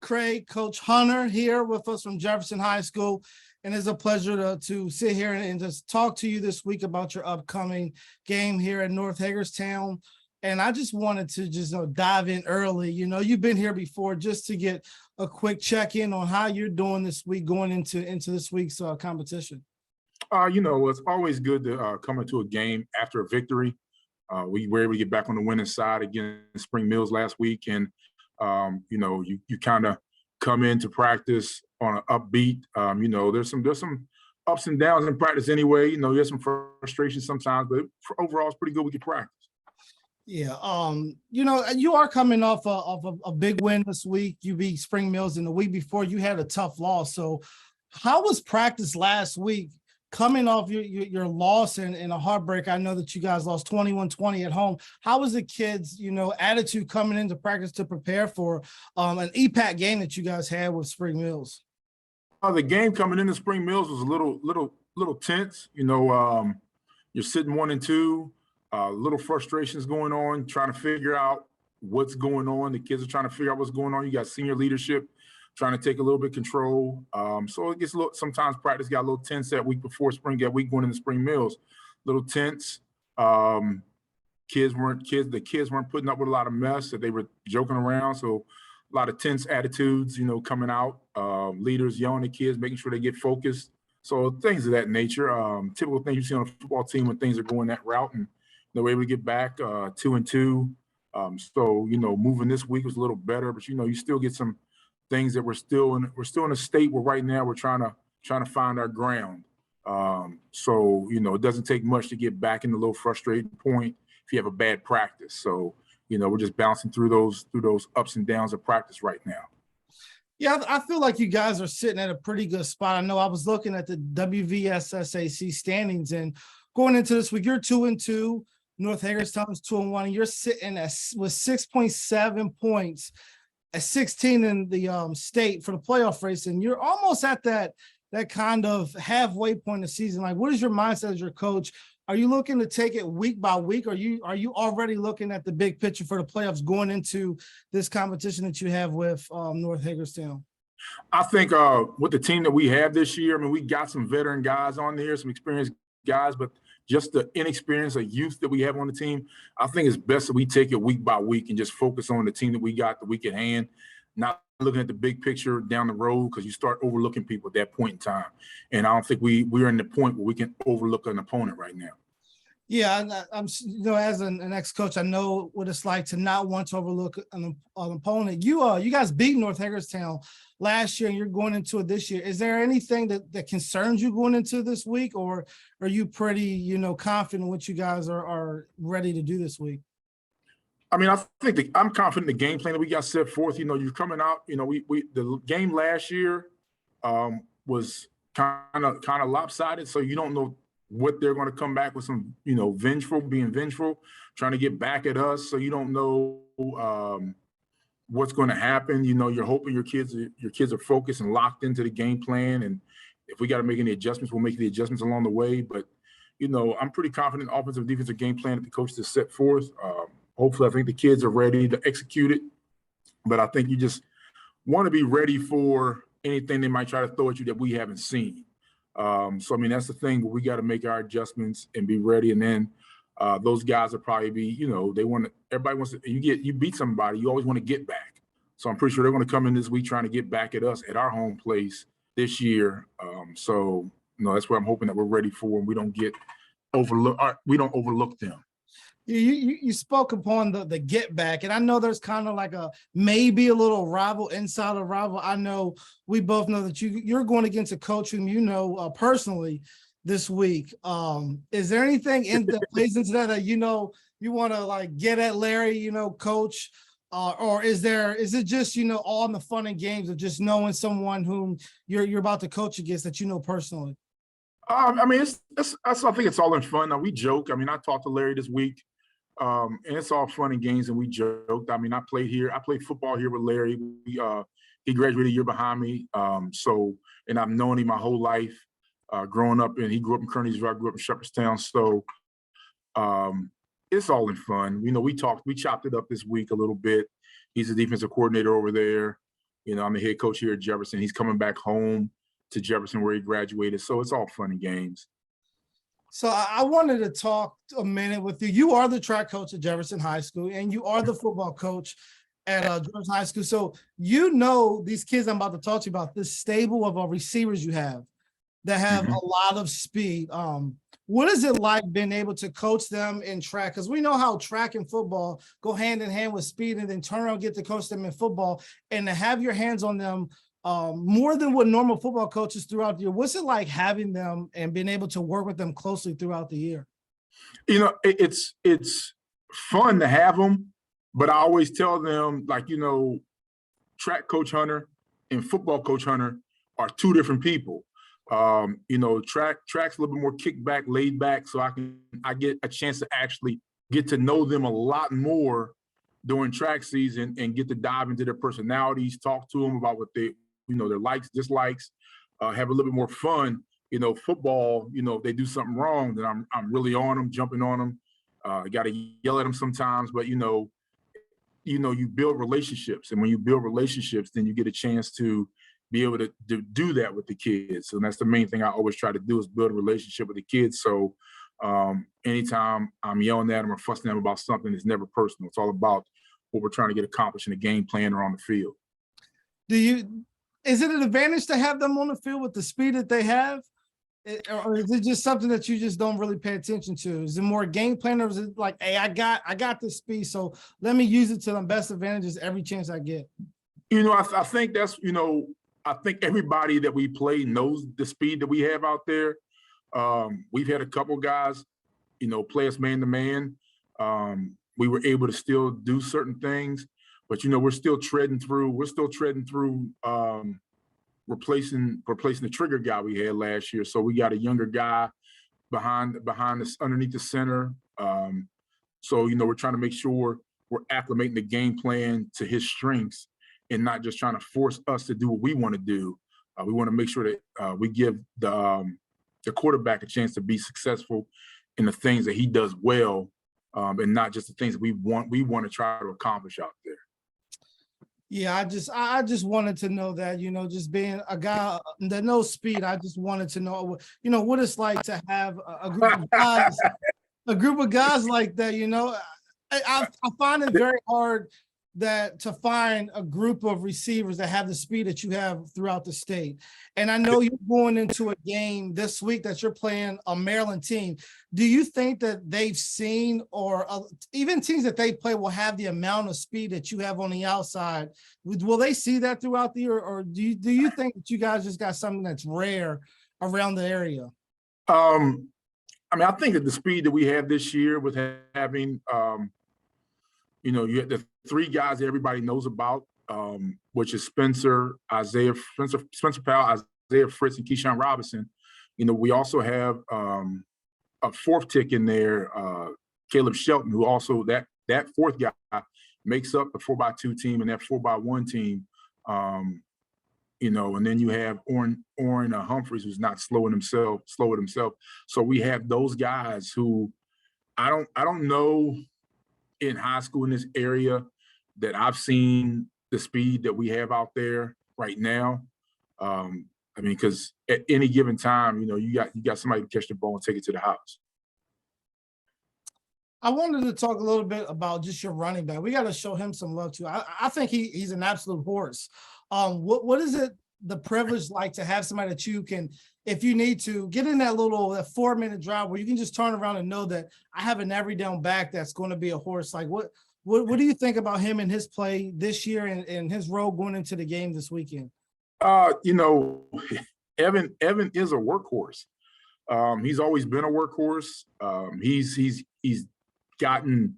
Craig, Coach Hunter here with us from Jefferson High School. And it's a pleasure to sit here and just talk to you this week about your upcoming game here at North Hagerstown. And I just wanted to dive in early. You've been here before, just to get a quick check-in on how you're doing this week going into this week's competition. It's always good to come into a game after a victory. We were able to get back on the winning side against Spring Mills last week. And, you kind of come into practice on an upbeat. There's some ups and downs in practice anyway. There's some frustration sometimes, but overall it's pretty good. We can practice. Yeah. You are coming off a big win this week. You beat Spring Mills, and the week before you had a tough loss. So how was practice last week coming off your loss and a heartbreak? I know that you guys lost 21-20 at home. How was the kids, attitude coming into practice to prepare for an EPAC game that you guys had with Spring Mills? The game coming into Spring Mills was a little tense. You're sitting 1-2. Little frustrations going on, trying to figure out what's going on. The kids are trying to figure out what's going on. You got senior leadership trying to take a little bit of control. So it gets sometimes practice got a little tense that week before that week going into Spring Mills. A little tense. The kids weren't putting up with a lot of mess, that they were joking around. So a lot of tense attitudes, coming out. Leaders yelling at kids, making sure they get focused. So things of that nature. Typical things you see on a football team when things are going that route. And they were able to get back 2-2. So, moving this week was a little better, but you still get some things that we're still in a state where right now we're trying to find our ground. So, it doesn't take much to get back in the little frustrating point if you have a bad practice. So, we're just bouncing through those ups and downs of practice right now. Yeah, I feel like you guys are sitting at a pretty good spot. I know I was looking at the WVSSAC standings, and going into this week, you're 2-2. North Hagerstown's 2-1, and you're sitting with 6.7 points at 16 in the state for the playoff race, and you're almost at that kind of halfway point of the season. Like, what is your mindset as your coach? Are you looking to take it week by week? Are you already looking at the big picture for the playoffs going into this competition that you have with North Hagerstown? I think with the team that we have this year, we got some veteran guys on there, some experienced guys, but just the inexperience of youth that we have on the team, I think it's best that we take it week by week and just focus on the team that we got the week at hand, not looking at the big picture down the road, because you start overlooking people at that point in time. And I don't think we're in the point where we can overlook an opponent right now. Yeah, I'm as an ex-coach, I know what it's like to not want to overlook an opponent. You guys beat North Hagerstown last year, and you're going into it this year. Is there anything that concerns you going into this week, or are you pretty, confident what you guys are ready to do this week? I think I'm confident in the game plan that we got set forth. You're coming out. The game last year was kind of lopsided, so you don't know what they're going to come back with, some being vengeful, trying to get back at us. So you don't know what's going to happen. You're hoping your kids are focused and locked into the game plan. And if we got to make any adjustments, we'll make the adjustments along the way. But, I'm pretty confident in the offensive defensive game plan that the coach has set forth. Hopefully, I think the kids are ready to execute it. But I think you just want to be ready for anything they might try to throw at you that we haven't seen. So that's the thing, where we got to make our adjustments and be ready. And then those guys will probably be, everybody wants to, you beat somebody, you always want to get back. So I'm pretty sure they're going to come in this week trying to get back at us at our home place this year. So that's what I'm hoping that we're ready for, and we don't overlook them. You spoke upon the get back, and I know there's kind of like maybe a little insider rival. I know we both know that you're going against a coach whom personally this week. Is there anything that plays into that you want to get at Larry, coach, or is it just all in the fun and games of just knowing someone whom you're about to coach against that personally? I think it's all in fun. Now, we joke. I talked to Larry this week. And it's all fun and games, and we joked. I played football here with Larry. He graduated a year behind me. And I've known him my whole life, growing up, and he grew up in Kearneysville. I grew up in Shepherdstown. So it's all in fun. We chopped it up this week a little bit. He's the defensive coordinator over there. You know, I'm the head coach here at Jefferson. He's coming back home to Jefferson where he graduated. So it's all fun and games. So I wanted to talk a minute with you. You are the track coach at Jefferson High School, and you are the football coach at Jefferson High School. So you know these kids I'm about to talk to you about, this stable of receivers you have that have a lot of speed. What is it like being able to coach them in track? Because we know how track and football go hand in hand with speed, and then turn around and get to coach them in football, and to have your hands on them more than what normal football coaches throughout the year. What's it like having them and being able to work with them closely throughout the year? You know, it's fun to have them, but I always tell them, like, you know, track coach Hunter and football coach Hunter are two different people. You know, track's a little bit more kickback, laid back, so I get a chance to actually get to know them a lot more during track season and get to dive into their personalities, talk to them about what they, you know, their likes, dislikes, have a little bit more fun. You know, football, you know, if they do something wrong, then I'm really on them, jumping on them. Got to yell at them sometimes, but you build relationships, and when you build relationships, then you get a chance to be able to do that with the kids. And that's the main thing I always try to do, is build a relationship with the kids. So anytime I'm yelling at them or fussing at them about something, it's never personal. It's all about what we're trying to get accomplished in the game plan or on the field. Is it an advantage to have them on the field with the speed that they have? Or is it just something that you just don't really pay attention to? Is it more game plan, or is it like, hey, I got this speed, so let me use it to the best advantages every chance I get? You know, I think that's, you know, I think everybody that we play knows the speed that we have out there. We've had a couple guys, you know, play us man to man. We were able to still do certain things, but, you know, we're still treading through replacing the trigger guy we had last year. So we got a younger guy behind us, underneath the center. So, you know, we're trying to make sure we're acclimating the game plan to his strengths and not just trying to force us to do what we want to do. We want to make sure that we give the quarterback a chance to be successful in the things that he does well, and not just the things that we want to try to accomplish out there. Yeah, I just wanted to know that, you know, just being a guy that knows speed, I just wanted to know, you know, what it's like to have a group of guys like that. You know, I find it very hard to find a group of receivers that have the speed that you have throughout the state. And I know you're going into a game this week that you're playing a Maryland team. Do you think that they've seen, or even teams that they play will have the amount of speed that you have on the outside? Will they see that throughout the year, or do you think that you guys just got something that's rare around the area? I mean, I think that the speed that we have this year with having, you know, you have the three guys that everybody knows about, which is Spencer Powell, Isaiah Fritz, and Keyshawn Robinson. You know, we also have a fourth tick in there, Caleb Shelton, who also that fourth guy makes up the 4x2 team and that 4x1 team. You know, and then you have Orrin Humphreys, who's not slow with himself. So we have those guys who I don't know in high school in this area that I've seen the speed that we have out there right now. I mean, because at any given time, you know, you got somebody to catch the ball and take it to the house. I wanted to talk a little bit about just your running back. We got to show him some love too. I think he's an absolute horse. What is it, the privilege like to have somebody that you can, if you need to, get in that 4-minute drive where you can just turn around and know that I have an every down back that's going to be a horse? Like what do you think about him and his play this year and his role going into the game this weekend? You know, Evan is a workhorse. He's always been a workhorse. He's gotten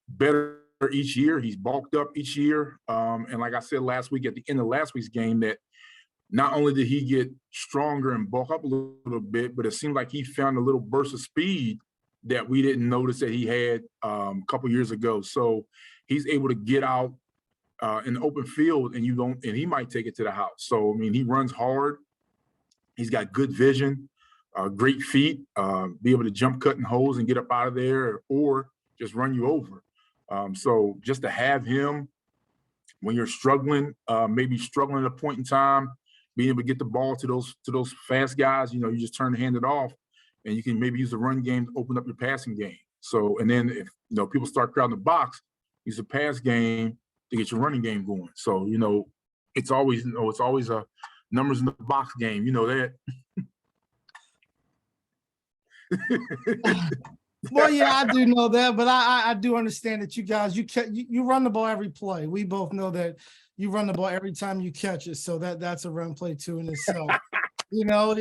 better each year. He's bulked up each year. And like I said last week, at the end of last week's game, that not only did he get stronger and bulk up a little bit, but it seemed like he found a little burst of speed that we didn't notice that he had a couple years ago. So he's able to get out in the open field, and he might take it to the house. So I mean, he runs hard. He's got good vision, great feet, be able to jump cutting holes and get up out of there, or just run you over. So just to have him when you're struggling, maybe struggling at a point in time, being able to get the ball to those fast guys, you know, you just turn the hand it off, and you can maybe use the run game to open up your passing game. So, and then if you know people start crowding the box, use the pass game to get your running game going. So, you know, it's always a numbers in the box game. You know that. Well, yeah, I do know that, but I do understand that you guys, you run the ball every play. We both know that you run the ball every time you catch it. So that's a run play too in itself. You know,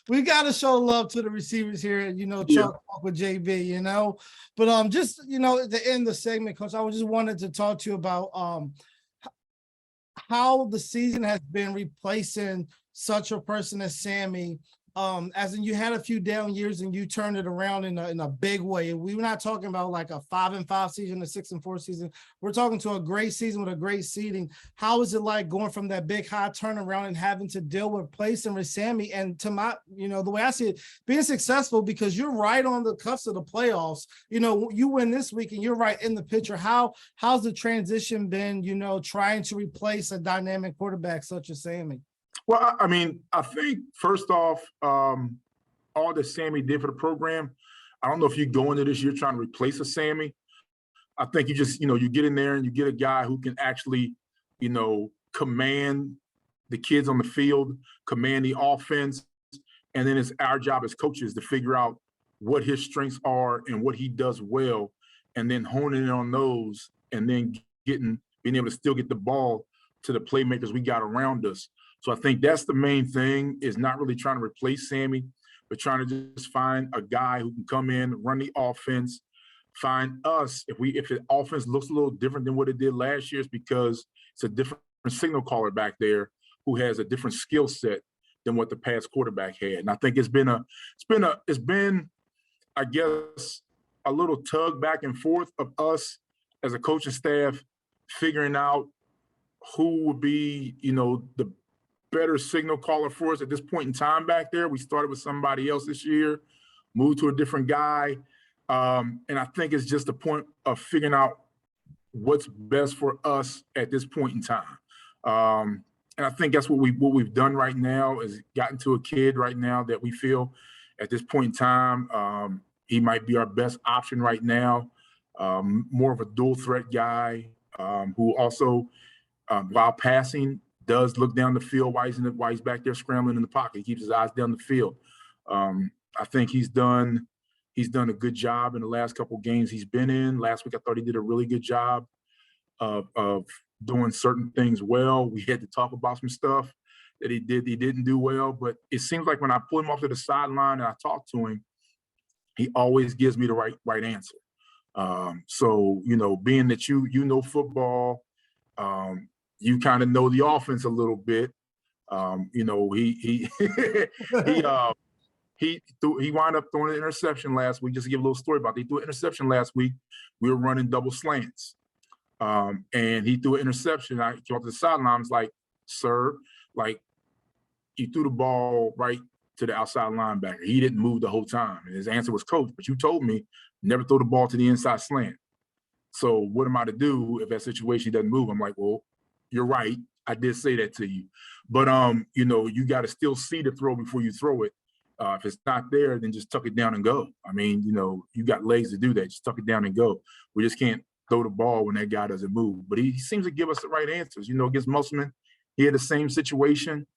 we got to show love to the receivers here, you know, Chuck with JB, you know, but just, you know, at the end of the segment, Coach, I just wanted to talk to you about how the season has been replacing such a person as Sammy. As in you had a few down years and you turned it around in a big way. We were not talking about like a 5-5 season, a 6-4 season. We're talking to a great season with a great seeding. How is it like going from that big high turnaround and having to deal with placing with Sammy? And to my, you know, the way I see it, being successful because you're right on the cusp of the playoffs. You know, you win this week and you're right in the picture. How's the transition been, you know, trying to replace a dynamic quarterback such as Sammy? Well, I mean, I think first off, all that Sammy did for the program, I don't know if you go into this year trying to replace a Sammy. I think you just, you know, you get in there and you get a guy who can actually, you know, command the kids on the field, command the offense. And then it's our job as coaches to figure out what his strengths are and what he does well, and then honing in on those, and then being able to still get the ball to the playmakers we got around us. So I think that's the main thing, is not really trying to replace Sammy, but trying to just find a guy who can come in, run the offense, find us. If the offense looks a little different than what it did last year, it's because it's a different signal caller back there who has a different skill set than what the past quarterback had. And I think it's been, I guess, a little tug back and forth of us as a coaching staff figuring out who would be, you know, the better signal caller for us at this point in time back there. We started with somebody else this year, moved to a different guy. And I think it's just a point of figuring out what's best for us at this point in time. And I think that's what we've done right now, is gotten to a kid right now that we feel at this point in time, he might be our best option right now. More of a dual threat guy who also, while passing, does look down the field while he's back there scrambling in the pocket. He keeps his eyes down the field. I think he's done a good job in the last couple of games he's been in. Last week, I thought he did a really good job of doing certain things well. We had to talk about some stuff that he didn't do well, but it seems like when I pull him off to the sideline and I talk to him, he always gives me the right answer. So, you know, being that you know football, you kind of know the offense a little bit. You know, he wound up throwing an interception last week. Just to give a little story about it, he threw an interception last week. We were running double slants, and he threw an interception. I came up to the sideline. I was like, "Sir, like, you threw the ball right to the outside linebacker. He didn't move the whole time." And his answer was, "Coach, but you told me never throw the ball to the inside slant. So what am I to do if that situation doesn't move?" I'm like, "Well, you're right. I did say that to you. But, you know, you got to still see the throw before you throw it. If it's not there, then just tuck it down and go. I mean, you know, you got legs to do that. Just tuck it down and go. We just can't throw the ball when that guy doesn't move." But he seems to give us the right answers. You know, against Musselman, he had the same situation,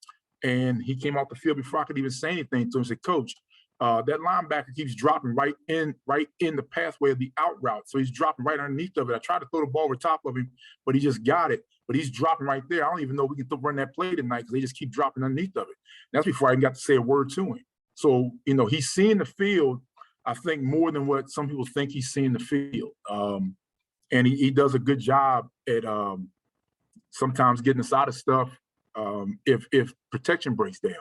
and he came off the field before I could even say anything to him and said, "Coach, that linebacker keeps dropping right in the pathway of the out route. So he's dropping right underneath of it. I tried to throw the ball over top of him, but he just got it. But he's dropping right there. I don't even know if we can run that play tonight because they just keep dropping underneath of it." That's before I even got to say a word to him. So, you know, he's seeing the field, I think, more than what some people think he's seeing the field. And he does a good job at sometimes getting us out of stuff if protection breaks down.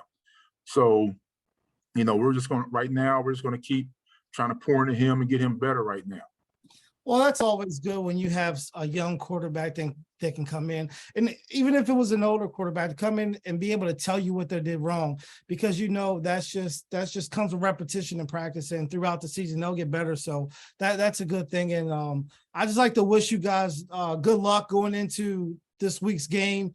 So, you know, we're just going to keep trying to pour into him and get him better right now. Well, that's always good when you have a young quarterback that can come in. And even if it was an older quarterback, to come in and be able to tell you what they did wrong, because, you know, that's just comes with repetition and practice, and throughout the season, they'll get better. So that's a good thing. And I just like to wish you guys good luck going into this week's game.